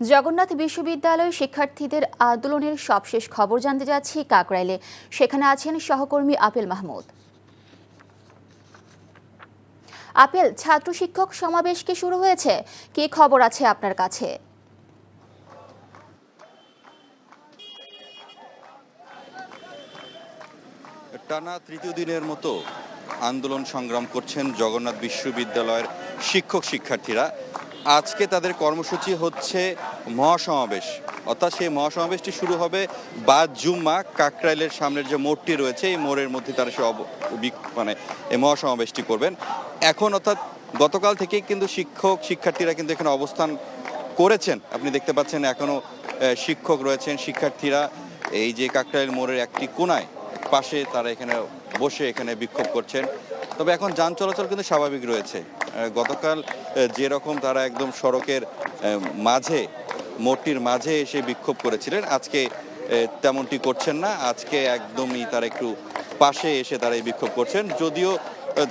জগন্নাথ বিশ্ববিদ্যালয় শিক্ষার্থীদের আন্দোলনের সবশেষ খবর জানতে যাচ্ছি কাকরাইলে। সেখানে আছেন সহকর্মী আপেল মাহমুদ। আপেল, ছাত্র শিক্ষক সমাবেশ কি শুরু হয়েছে? কি খবর আছে আপনার কাছে? টানা তৃতীয় দিনের মতো আন্দোলন সংগ্রাম করছেন জগন্নাথ বিশ্ববিদ্যালয়ের শিক্ষার্থীরা। আজকে তাদের কর্মসূচি হচ্ছে মহাসমাবেশ, অর্থাৎ সেই মহাসমাবেশটি শুরু হবে বাদ জুম্মা কাকরাইলের সামনের যে মোড়টি রয়েছে এই মোড়ের মধ্যে তারা এই মহাসমাবেশটি করবেন। এখন অর্থাৎ গতকাল থেকেই কিন্তু শিক্ষার্থীরা কিন্তু এখানে অবস্থান করেছেন। আপনি দেখতে পাচ্ছেন এখনও শিক্ষক রয়েছেন, শিক্ষার্থীরা এই যে কাকরাইল মোড়ের একটি কোনায় পাশে তারা এখানে বসে এখানে বিক্ষোভ করছেন। তবে এখন যান চলাচল কিন্তু স্বাভাবিক রয়েছে। গতকাল যেরকম তারা একদম সড়কের মাঝে, মোড়টির মাঝে এসে বিক্ষোভ করেছিলেন, আজকে তেমনটি করছেন না। আজকে একদমই তারা একটু পাশে এসে তারা এই বিক্ষোভ করছেন। যদিও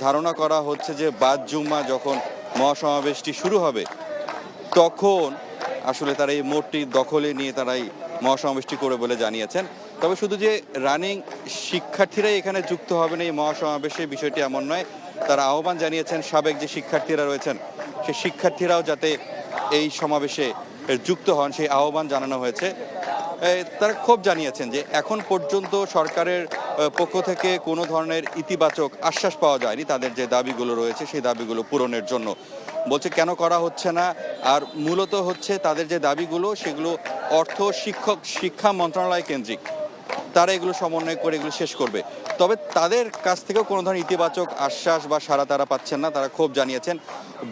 ধারণা করা হচ্ছে যে বাদ জুম্মা যখন মহাসমাবেশটি শুরু হবে তখন আসলে তারা এই মোড়টি দখলে নিয়ে তারা এই মহাসমাবেশটি করে বলে জানিয়েছেন। তবে শুধু যে রানিং শিক্ষার্থীরাই এখানে যুক্ত হবেন এই মহাসমাবেশে, বিষয়টি এমন নয়। তারা আহ্বান জানিয়েছেন সাবেক যে শিক্ষার্থীরা রয়েছেন সেই শিক্ষার্থীরাও যাতে এই সমাবেশে যুক্ত হন সেই আহ্বান জানানো হয়েছে। তারা ক্ষোভ জানিয়েছেন যে এখন পর্যন্ত সরকারের পক্ষ থেকে কোনো ধরনের ইতিবাচক আশ্বাস পাওয়া যায়নি তাদের যে দাবিগুলো রয়েছে সেই দাবিগুলো পূরণের জন্য। বলছে কেন করা হচ্ছে না, আর মূলত হচ্ছে তাদের যে দাবিগুলো সেগুলো শিক্ষা মন্ত্রণালয় কেন্দ্রিক, তারা এগুলো সমন্বয় করে এগুলো শেষ করবে। তবে তাদের কাছ থেকেও কোনো ধরনের ইতিবাচক আশ্বাস বা সাড়া তারা পাচ্ছেন না। তারা ক্ষোভ জানিয়েছেন,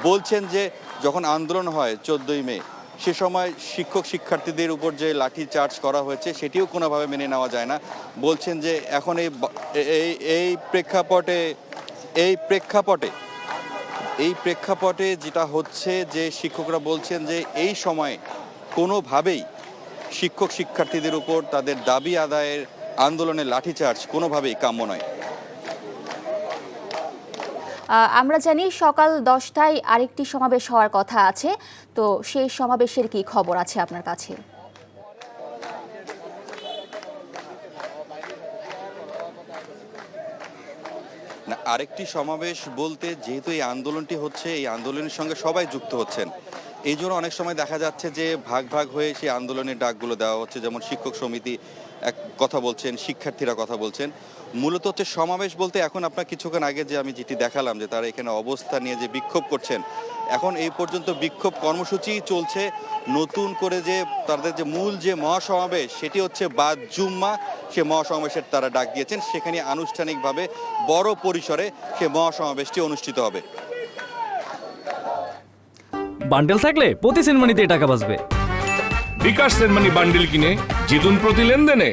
বলছেন যে যখন আন্দোলন হয় 14ই মে, সে সময় শিক্ষার্থীদের উপর যে লাঠি চার্জ করা হয়েছে সেটিও কোনোভাবে মেনে নেওয়া যায় না। বলছেন যে এখন এই প্রেক্ষাপটে যেটা হচ্ছে যে শিক্ষকরা বলছেন যে এই সময় কোনোভাবেই শিক্ষার্থীদের উপর তাদের দাবি আদায়ের আন্দোলনের লাঠিচার্জ কোনোভাবেই কাম্য নয়। আমরা জানি সকাল 10টায় আরেকটি সমাবেশ হওয়ার কথা আছে, তো সেই সমাবেশের কি খবর আছে আপনার কাছে? না, আরেকটি সমাবেশ বলতে যেহেতু এই আন্দোলনটি হচ্ছে, এই আন্দোলনের সঙ্গে সবাই যুক্ত হচ্ছেন, এই জন্য অনেক সময় দেখা যাচ্ছে যে ভাগ হয়ে সেই আন্দোলনের ডাকগুলো দেওয়া হচ্ছে। যেমন শিক্ষক সমিতি এক কথা বলছেন, শিক্ষার্থীরা কথা বলছেন। মূলত হচ্ছে সমাবেশ বলতে এখন আপনার কিছুক্ষণ আগে যে আমি যেটি দেখালাম যে তারা এখানে অবস্থা নিয়ে যে বিক্ষোভ করছেন, এখন এই পর্যন্ত বিক্ষোভ কর্মসূচি চলছে। নতুন করে যে তাদের যে মূল যে মহাসমাবেশ সেটি হচ্ছে বাদ জুম্মা, সে মহাসমাবেশের তারা ডাক দিয়েছেন। সেখানে আনুষ্ঠানিকভাবে বড় পরিসরে সে মহাসমাবেশটি অনুষ্ঠিত হবে। বান্ডেল থাকলে প্রতি সেনমানিতে টাকা বাঁচবে। বিকাশ সেনমানি বান্ডেল কিনে জিতুন প্রতি লেনদেনে।